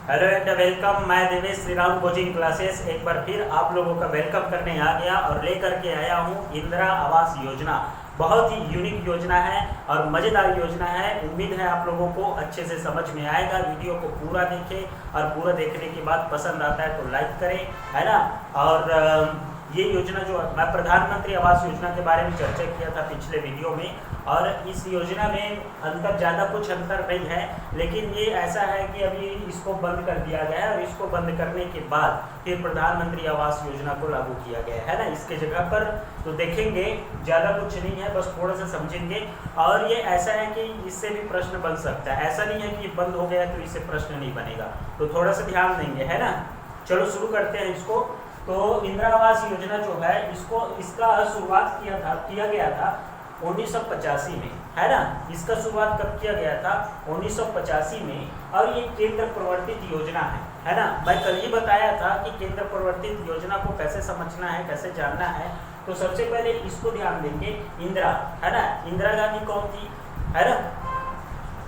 Hello and welcome. मैं Devesh Shri Ram coaching classes एक बार फिर आप लोगों का वेलकम करने आ गया और लेकर के आया हूँ इंदिरा आवास योजना। बहुत ही यूनिक योजना है और मज़ेदार योजना है। उम्मीद है आप लोगों को अच्छे से समझ में आएगा। वीडियो को पूरा देखें और पूरा देखने के बाद पसंद आता है तो लाइक करें, है ना। और ये योजना जो मैं प्रधानमंत्री आवास योजना के बारे में चर्चा किया था पिछले वीडियो में, और इस योजना में ज़्यादा कुछ अंतर नहीं है, लेकिन ये ऐसा है कि अभी इसको बंद कर दिया गया है और इसको बंद करने के बाद फिर प्रधानमंत्री आवास योजना को लागू किया गया है ना इसके जगह पर। तो देखेंगे, ज़्यादा कुछ नहीं है, बस थोड़ा सा समझेंगे। और ये ऐसा है कि इससे भी प्रश्न बन सकता है, ऐसा नहीं है कि बंद हो गया तो इससे प्रश्न नहीं बनेगा, तो थोड़ा सा ध्यान देंगे, है ना। चलो शुरू करते हैं इसको। तो इंदिरा आवास योजना जो है इसका शुरुआत किया गया था 1985 में, है ना। इसका शुरुआत कब किया गया था? 1985 में। और ये केंद्र प्रवर्तित योजना है ना। मैं कल ही बताया था कि केंद्र प्रवर्तित योजना को कैसे समझना है, कैसे जानना है। तो सबसे पहले इसको ध्यान देंगे, इंदिरा, है ना। इंदिरा गांधी कौन थी, है ना।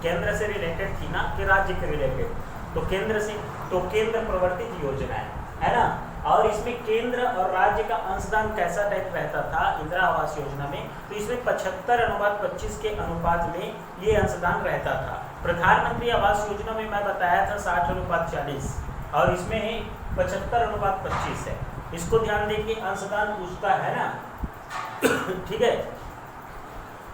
केंद्र से रिलेटेड थी ना कि राज्य के रिलेटेड? तो केंद्र से, तो केंद्र प्रवर्तित योजना है ना। और इसमें केंद्र और राज्य का अंशदान कैसा टाइप रहता था इंदिरा आवास योजना में? तो इसमें 75:25 के अनुपात में ये अंशदान रहता था। प्रधानमंत्री आवास योजना में मैं बताया था 60:40 और इसमें 75:25 है। इसको ध्यान देंगे, अंशदान उसका है ना। ठीक है।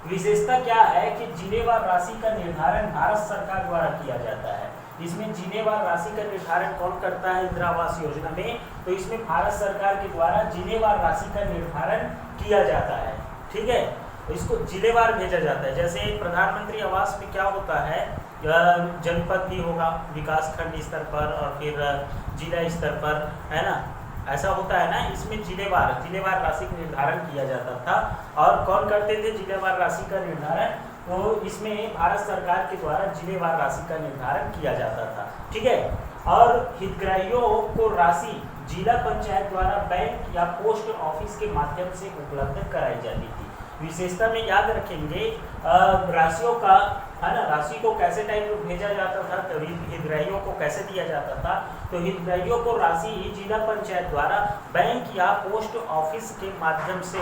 विशेषता क्या है कि जिलेवार राशि का निर्धारण भारत सरकार द्वारा किया जाता है। इसमें जिलेवार राशि का निर्धारण कौन करता है इंदिरा आवास योजना में? तो इसमें भारत सरकार के द्वारा जिलेवार राशि का निर्धारण किया जाता है। ठीक है। तो इसको जिलेवार भेजा जाता है। जैसे प्रधानमंत्री आवास में क्या होता है, जनपद भी होगा, विकासखंड स्तर पर और फिर जिला स्तर पर, है ना, ऐसा होता है ना। इसमें जिलेवार राशि का निर्धारण किया जाता था। और कौन करते थे जिलेवार राशि का निर्धारण? तो इसमें भारत सरकार के द्वारा जिलेवार राशि का निर्धारण किया जाता था। ठीक है। और हितग्राहियों को राशि जिला पंचायत द्वारा बैंक या पोस्ट ऑफिस के माध्यम से उपलब्ध कराई जाती थी। विशेषता में याद रखेंगे राशियों का, है ना। राशि को कैसे टाइप भेजा जाता था, तो हितग्राहियों को कैसे दिया जाता था? तो हितग्राहियों को राशि जिला पंचायत द्वारा बैंक या पोस्ट ऑफिस के माध्यम से,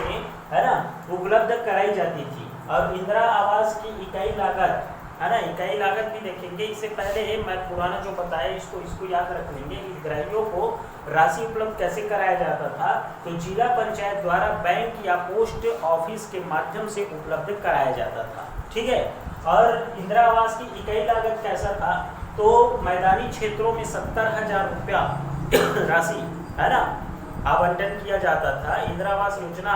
है ना, उपलब्ध कराई जाती थी। और इंदिरा आवास की इकाई लागत, है ना, इकाई लागत भी देखेंगे। इससे पहले मैं पुराना जो बताया इसको याद रख लेंगे। हितग्राहियों को राशि उपलब्ध कैसे कराया जाता था? तो जिला पंचायत द्वारा बैंक या पोस्ट ऑफिस के माध्यम से उपलब्ध कराया जाता था। ठीक है। और इंदिरा आवास की इकाई लागत कैसा था? तो मैदानी क्षेत्रों में 70,000 रुपया राशि, है ना, आवंटन किया जाता था। इंदिरा आवास योजना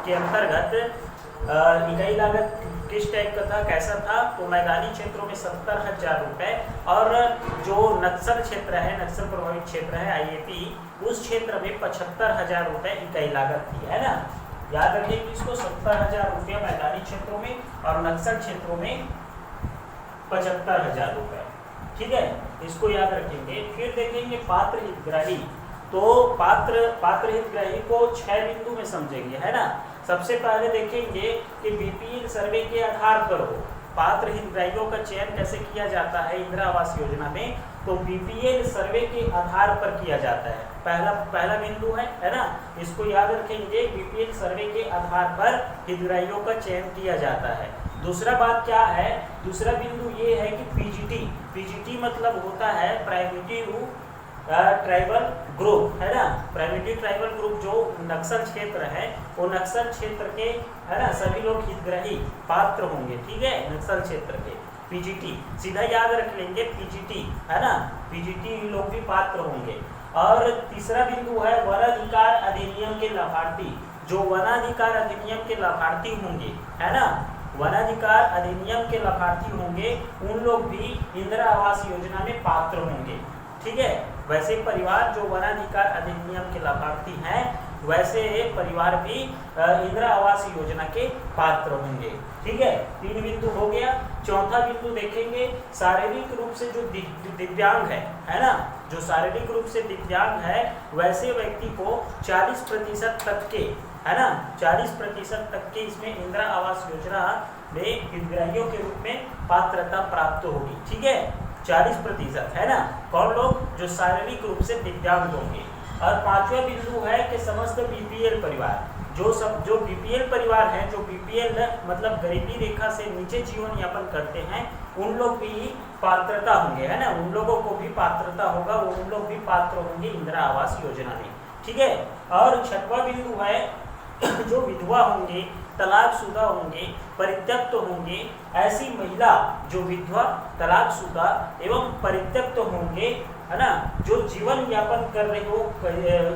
के अंतर्गत इकाई लागत किस टाइप का था, कैसा था? तो मैदानी क्षेत्रों में 70,000 रुपये और जो नक्सल क्षेत्र है, नक्सल प्रभावित क्षेत्र है IAP, उस क्षेत्र में 75,000 रुपये इकाई लागत थी, है ना। याद रखिए इसको, 70,000 रुपये मैदानी क्षेत्रों में और नक्सल क्षेत्रों में 75,000 रुपये। ठीक है, इसको याद रखेंगे। फिर देखेंगे पात्र हितग्राही। तो पात्र हितग्राही को 6 बिंदु में समझेंगे, है ना। सबसे पहले देखेंगे कि BPL सर्वे के आधार पर हो। पात्र हितग्राहियों का चयन कैसे किया जाता है इंदिरा आवास योजना में? तो BPL सर्वे के आधार पर किया जाता है। पहला बिंदु है ना। इसको याद रखेंगे, BPL सर्वे के आधार पर हितग्राहियों का चयन किया जाता है। दूसरा बात क्या है? दूसरा बिंदु ये है कि PGT मतलब होता है प्राइमिटिव ट्राइबल ग्रुप, है ना। प्राइमिटिव ट्राइबल ग्रुप जो नक्सल क्षेत्र है, वो नक्सल क्षेत्र के, है ना, सभी लोग हितग्राही पात्र होंगे। ठीक है, नक्सल क्षेत्र के PGT सीधा याद रख लेंगे, PGT, है ना। PGT लोग भी पात्र होंगे। और तीसरा बिंदु है वनाधिकार अधिनियम के लाभार्थी। जो वनाधिकार अधिनियम के लाभार्थी होंगे, है ना, वनाधिकार अधिनियम के लाभार्थी होंगे, उन लोग भी इंदिरा आवास योजना में पात्र होंगे। ठीक है। वैसे परिवार जो वनाधिकार अधिनियम के लाभार्थी हैं, वैसे परिवार भी इंदिरा आवास योजना के पात्र होंगे। ठीक है, 3 बिंदु हो गया। चौथा बिंदु देखेंगे, शारीरिक रूप से जो दिव्यांग है ना, जो शारीरिक रूप से दिव्यांग है, वैसे व्यक्ति को 40% तक के, है ना, 40% तक के इसमें इंदिरा आवास योजना में हितग्राहियों के रूप में पात्रता प्राप्त होगी। ठीक है, 40% है ना। कौन लोग? जो शारीरिक रूप से दिव्यांग होंगे। और पांचवा बिंदु है कि समस्त बीपीएल परिवार, जो बीपीएल परिवार हैं, जो बीपीएल मतलब गरीबी रेखा से नीचे जीवन यापन करते हैं, उन लोग भी पात्रता होंगे, है ना, उन लोगों को भी पात्रता होगा, उन लोग भी पात्र होंगे इंदिरा आवास योजना में। ठीक है। और छठवां बिंदु है जो विधवा होंगे, तलाकशुदा होंगे, परित्यक्त होंगे, ऐसी महिला जो विधवा, तलाकशुदा एवं परित्यक्त होंगे, है ना, जो जीवन यापन कर रही हो,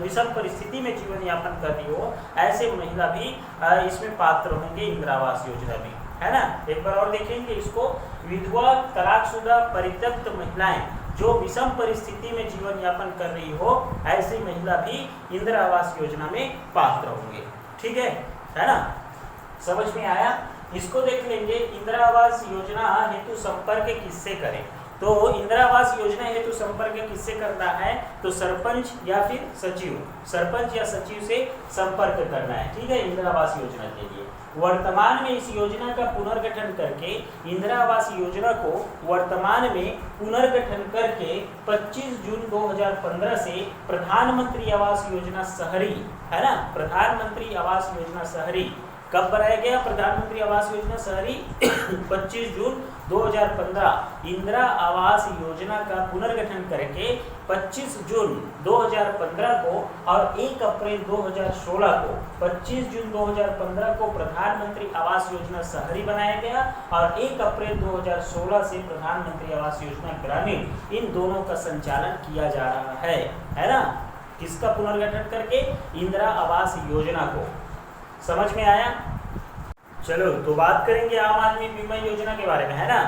विषम परिस्थिति में जीवन यापन कर रही हो, ऐसे महिला भी इसमें पात्र होंगे इंदिरा आवास योजना में, है ना। एक बार और देखेंगे इसको, विधवा, तलाकशुदा, परित्यक्त महिलाएं जो विषम परिस्थिति में जीवन यापन कर रही हो, ऐसी महिला भी इंदिरा आवास योजना में पात्र होंगे। ठीक है ना, समझ में आया। इसको देख लेंगे, इंदिरा आवास योजना हेतु संपर्क किससे करें। तो इंदिरा आवास योजना हेतु संपर्क किससे करना है, तो सरपंच या फिर सचिव, सरपंच या सचिव से संपर्क करना है। ठीक है, इंदिरा आवास योजना के लिए वर्तमान में इस योजना का पुनर्गठन करके, इंदिरा आवास योजना को वर्तमान में पुनर्गठन करके 25 जून 2015 से प्रधानमंत्री आवास योजना शहरी, है ना, प्रधानमंत्री आवास योजना शहरी कब बनाया गया, प्रधानमंत्री आवास योजना शहरी 25 जून 2015 इंदिरा आवास योजना का पुनर्गठन करके 25 जून 2015 को और 1 अप्रैल 2016 को, 25 जून 2015 को प्रधानमंत्री आवास योजना शहरी बनाया गया और 1 अप्रैल 2016 से प्रधानमंत्री आवास योजना ग्रामीण, इन दोनों का संचालन किया जा रहा है ना। किसका पुनर्गठन करके, इंदिरा आवास योजना को। समझ में आया। चलो तो बात करेंगे आम आदमी बीमा योजना के बारे में, है ना।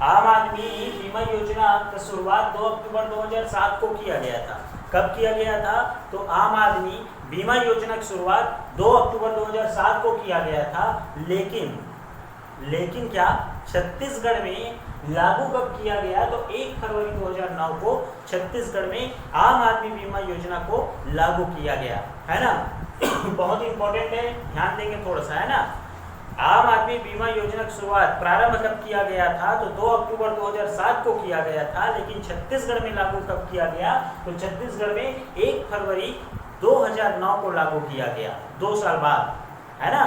आम आदमी बीमा योजना की शुरुआत 2 अक्टूबर 2007 को किया गया था। कब किया गया था, तो आम आदमी बीमा योजना की शुरुआत 2 अक्टूबर 2007 को किया गया था, लेकिन क्या छत्तीसगढ़ में लागू कब किया गया, तो 1 फरवरी 2009 को छत्तीसगढ़ में आम आदमी बीमा योजना को लागू किया गया, है ना। बहुत इंपॉर्टेंट है, ध्यान देंगे थोड़ा सा, है ना। आम आदमी बीमा योजना की शुरुआत प्रारंभ कब किया गया था, तो 2 अक्टूबर 2007 को किया गया था, लेकिन छत्तीसगढ़ में लागू कब किया गया, तो छत्तीसगढ़ में 1 फरवरी 2009 को लागू किया गया, 2 साल बाद, है ना।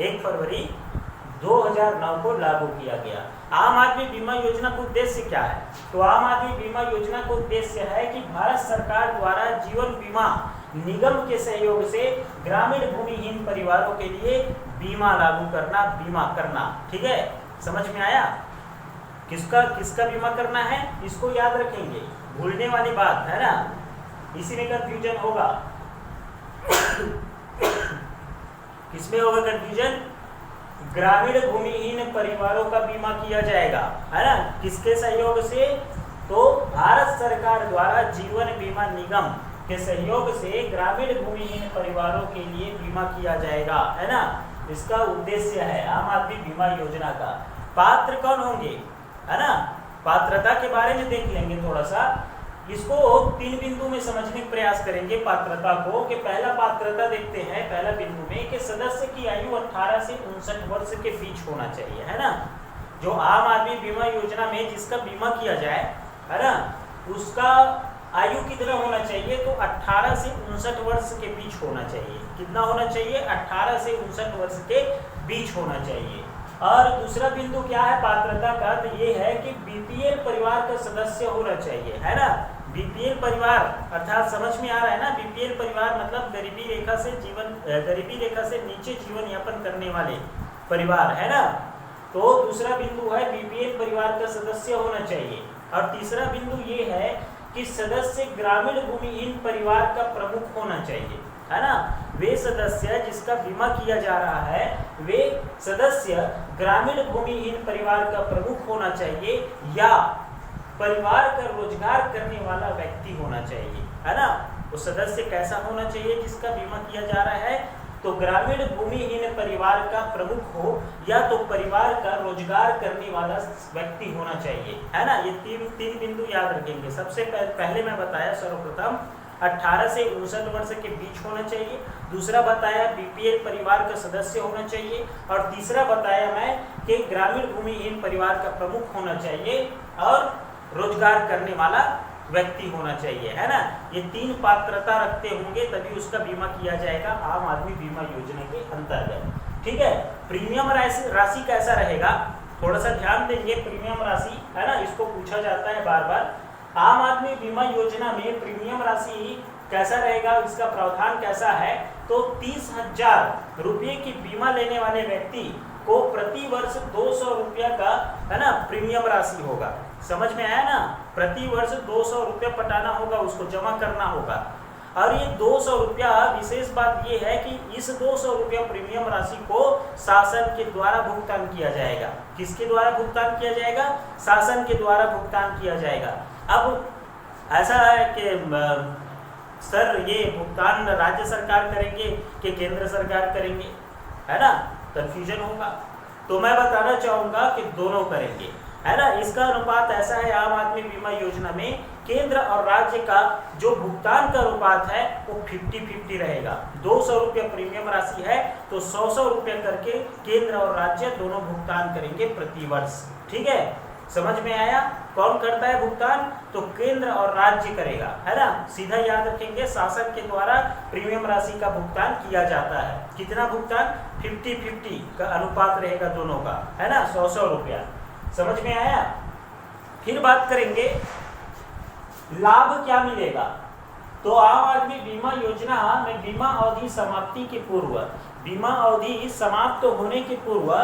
1 फरवरी 2009 को लागू किया गया। आम आदमी बीमा योजना का उद्देश्य क्या है, तो आम आदमी बीमा योजना का उद्देश्य है कि भारत सरकार द्वारा जीवन बीमा निगम के सहयोग से ग्रामीण भूमिहीन परिवारों के लिए बीमा लागू करना, बीमा करना। ठीक है, समझ में आया। किसका बीमा करना है, इसको याद रखेंगे, भूलने वाली बात है ना, इसी में कंफ्यूजन होगा। किसमें होगा कंफ्यूजन, ग्रामीण भूमिहीन परिवारों का बीमा किया जाएगा, है ना। किसके सहयोग से, तो भारत सरकार द्वारा जीवन बीमा निगम के सहयोग से ग्रामीण भूमिहीन परिवारों के लिए बीमा किया जाएगा, है ना। इसका उद्देश्य है आम आदमी बीमा योजना का। पात्र कौन होंगे, है ना, पात्रता के बारे में देख लेंगे थोड़ा सा। इसको 3 बिंदु में समझने का प्रयास करेंगे पात्रता को, कि पहला पात्रता देखते हैं पहला बिंदु में कि सदस्य की आयु 18 से 59 वर्ष के बीच होना चाहिए, है ना। जो आम आदमी बीमा योजना में जिसका बीमा किया जाए, है ना, उसका आयु कितना होना चाहिए, तो 18 से 59 वर्ष के बीच होना चाहिए। कितना होना चाहिए, 18 से 59 वर्ष के बीच होना चाहिए। और दूसरा बिंदु क्या है पात्रता का, तो ये है कि बीपीएल परिवार का सदस्य होना चाहिए, है ना। बीपीएल परिवार अर्थात समझ में आ रहा है ना, बीपीएल परिवार मतलब गरीबी रेखा से नीचे जीवन यापन करने वाले परिवार, है ना। तो दूसरा बिंदु है बीपीएल परिवार का सदस्य होना चाहिए। और तीसरा बिंदु ये है कि सदस्य ग्रामीण भूमिहीन परिवार का प्रमुख होना चाहिए, है ना। वे सदस्य जिसका बीमा किया जा रहा है, वे सदस्य ग्रामीण भूमिहीन परिवार का प्रमुख होना चाहिए या परिवार का रोजगार करने वाला व्यक्ति होना चाहिए, है ना। वो सदस्य कैसा होना चाहिए जिसका बीमा किया जा रहा है, तो ग्रामीण भूमिहीन परिवार का प्रमुख हो या तो परिवार का रोजगार करने वाला व्यक्ति होना चाहिए, है ना। ये तीन बिंदु याद रखेंगे। सबसे पहले मैं बताया सर्वप्रथम 18 से 59 वर्ष के बीच होना चाहिए, दूसरा बताया बीपीएल परिवार का सदस्य होना चाहिए, और तीसरा बताया मैं कि ग्रामीण भूमिहीन परिवार का प्रमुख होना चाहिए और रोजगार करने वाला व्यक्ति होना चाहिए, है ना। ये 3 पात्रता रखते होंगे तभी उसका बीमा किया जाएगा आम आदमी बीमा योजना के अंतर्गत। ठीक है, प्रीमियम राशि कैसा रहेगा, थोड़ा सा ध्यान देंगे। प्रीमियम राशि, है ना, इसको पूछा जाता है बार बार। आम आदमी बीमा योजना में प्रीमियम राशि कैसा रहेगा, इसका प्रावधान कैसा है, तो 30,000 रुपये की बीमा लेने वाले व्यक्ति को प्रति वर्ष 200 रुपया का, है ना, प्रीमियम राशि होगा। समझ में आया ना, प्रति वर्ष 200 रुपया पटाना होगा, उसको जमा करना होगा। और ये 200 रुपया, विशेष बात ये है कि इस 200 रुपया प्रीमियम राशि को शासन के द्वारा भुगतान किया जाएगा। किसके द्वारा भुगतान किया जाएगा, शासन के द्वारा भुगतान किया जाएगा। अब ऐसा है कि सर ये भुगतान राज्य सरकार करेंगे कि केंद्र सरकार करेंगे, है ना, कंफ्यूजन होगा। तो मैं बताना चाहूँगा कि दोनों करेंगे, है ना। इसका अनुपात ऐसा है आम आदमी बीमा योजना में, केंद्र और राज्य का जो भुगतान का अनुपात है वो 50-50 रहेगा। 200 रुपया प्रीमियम राशि है तो 100 रुपया करके केंद्र और राज्य दोनों भुगतान करेंगे प्रति वर्ष। ठीक है, समझ में आया। कौन करता है भुगतान, तो केंद्र और राज्य करेगा, है ना। सीधा याद रखेंगे, शासन के द्वारा प्रीमियम राशि का भुगतान किया जाता है। कितना भुगतान, 50-50 का अनुपात रहेगा दोनों का, है ना, 100 रुपया। समझ में आया। फिर बात करेंगे लाभ क्या मिलेगा। तो आम आदमी बीमा योजना में बीमा अवधि समाप्ति के पूर्व, बीमा अवधि समाप्त होने के पूर्व,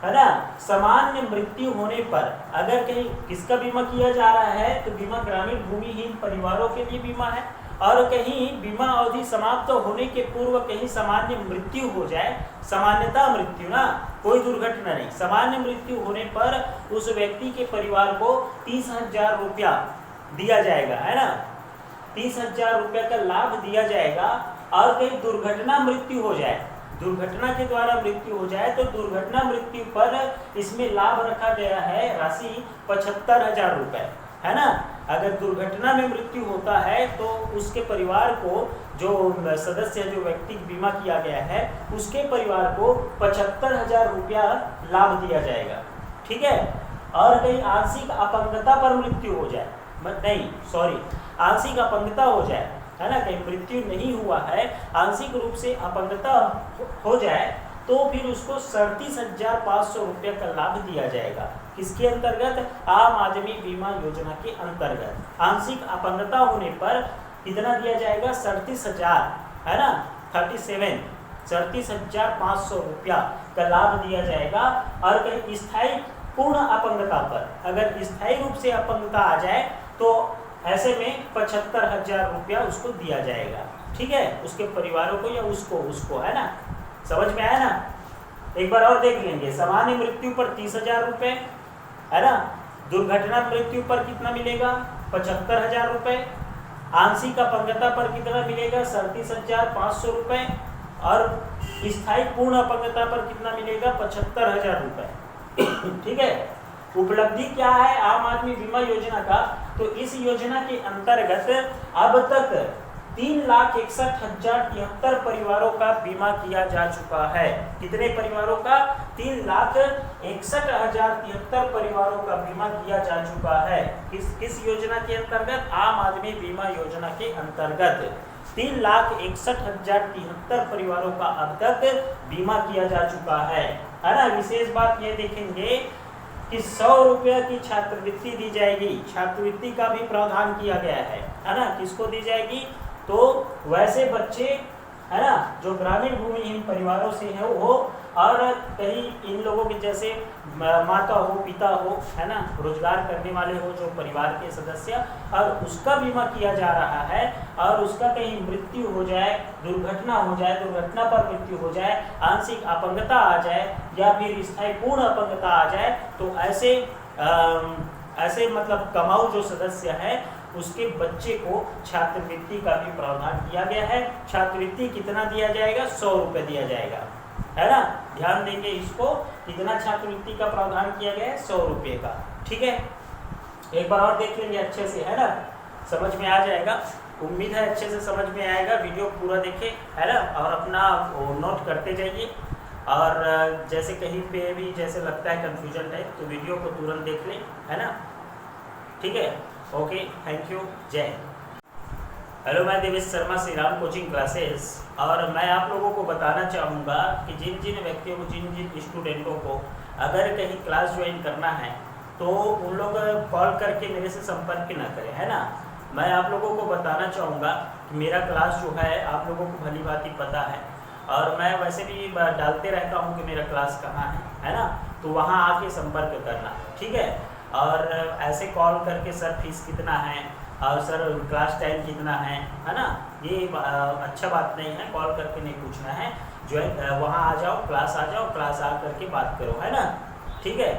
है ना, सामान्य मृत्यु होने पर, अगर कहीं किसका बीमा किया जा रहा है, तो बीमा ग्रामीण भूमिहीन परिवारों के लिए बीमा है। और कहीं बीमा अवधि समाप्त होने के पूर्व कहीं सामान्य मृत्यु हो जाए, सामान्यता मृत्यु ना, कोई दुर्घटना नहीं, सामान्य मृत्यु होने पर उस व्यक्ति के परिवार को 30,000 रुपया दिया जाएगा, है ना, 30,000 रुपया का लाभ दिया जाएगा। और कहीं दुर्घटना मृत्यु हो जाए, दुर्घटना के द्वारा मृत्यु हो जाए, तो दुर्घटना मृत्यु पर इसमें लाभ रखा गया है राशि 75,000 रुपये, है ना। अगर दुर्घटना में मृत्यु होता है तो उसके परिवार को, जो सदस्य जो व्यक्ति बीमा किया गया है, उसके परिवार को 75,000 रुपया लाभ दिया जाएगा। ठीक है। और कहीं आंशिक अपंगता पर मृत्यु हो जाए, नहीं सॉरी, आंशिक अपंगता हो जाए, है ना, कहीं मृत्यु नहीं हुआ है, आंशिक रूप से अपंगता हो जाए, तो फिर उसको 37,500 रुपये का लाभ दिया जाएगा। किसके अंतर्गत, आम आदमी बीमा योजना के अंतर्गत। आंशिक अपंगता होने पर कितना दिया जाएगा, 37,000, है ना, 37,500 रुपया का लाभ दिया जाएगा। और कहीं स्थायी पूर्ण अपंगता पर, अगर स्थायी रूप से अपंगता आ जाए तो ऐसे में 75,000 रुपया उसको दिया जाएगा। ठीक है, उसके परिवारों को या उसको, है ना, समझ में आया ना। एक बार और देख लेंगे, सामान्य मृत्यु पर 30,000 रुपये, है ना, दुर्घटना मृत्यु पर कितना मिलेगा, 75,000 रुपये, आंशिक अपंगता पर कितना मिलेगा, 37,500 रुपये, और स्थायी पूर्ण अपंगता पर कितना मिलेगा, 75,000 रुपये। ठीक है। उपलब्धि क्या है आम आदमी बीमा योजना का, तो इस योजना के अंतर्गत अब तक 3,61,073 परिवारों का बीमा किया जा चुका है। कितने परिवारों का, 3,61,073 परिवारों का बीमा किया जा चुका है। किस योजना के अंतर्गत, आम आदमी बीमा योजना के अंतर्गत 3,61,073 परिवारों का अब तक बीमा किया जा चुका है ना। विशेष बात ये देखेंगे कि 100 रुपया की छात्रवृत्ति दी जाएगी। छात्रवृत्ति का भी प्रावधान किया गया है ना। किसको दी जाएगी, तो वैसे बच्चे, है ना, जो ग्रामीण भूमिहीन परिवारों से है वो, और कहीं इन लोगों के जैसे माता हो, पिता हो, है ना, रोजगार करने वाले हो जो परिवार के सदस्य, और उसका बीमा किया जा रहा है, और उसका कहीं मृत्यु हो जाए, दुर्घटना हो जाए, दुर्घटना पर मृत्यु हो जाए, आंशिक अपंगता आ जाए, या फिर स्थायी पूर्ण अपंगता आ जाए, तो ऐसे मतलब कमाऊ जो सदस्य है उसके बच्चे को छात्रवृत्ति का भी प्रावधान किया गया है। छात्रवृत्ति कितना दिया जाएगा, 100 रुपये दिया जाएगा, है ना। ध्यान देंगे इसको, कितना छात्रवृत्ति का प्रावधान किया गया है, 100 रुपये का। ठीक है, एक बार और देख लेंगे अच्छे से, है ना, समझ में आ जाएगा। उम्मीद है अच्छे से समझ में आएगा। वीडियो पूरा देखें, है ना, और अपना नोट करते जाइए। और जैसे कहीं पे भी जैसे लगता है कंफ्यूजन टाइप, तो वीडियो को तुरंत देख लें, है ना। ठीक है। ओके, थैंक यू, जय हिंद। हेलो, मैं देवेश शर्मा, श्री राम कोचिंग क्लासेस। और मैं आप लोगों को बताना चाहूँगा कि जिन जिन व्यक्तियों को, जिन जिन स्टूडेंटों को अगर कहीं क्लास ज्वाइन करना है तो उन लोग कॉल करके मेरे से संपर्क ना करें, है ना। मैं आप लोगों को बताना चाहूँगा कि मेरा क्लास जो है आप लोगों को भली भांति पता है, और मैं वैसे भी डालते रहता हूँ कि मेरा क्लास कहाँ है ना। तो वहाँ आके संपर्क करना, ठीक है। और ऐसे कॉल करके सर फीस कितना है और सर क्लास टाइम कितना है ना, ये अच्छा बात नहीं है। कॉल करके नहीं पूछना है, जो है वहाँ आ जाओ, क्लास आ जाओ, क्लास आ करके बात करो, है ना, ठीक है।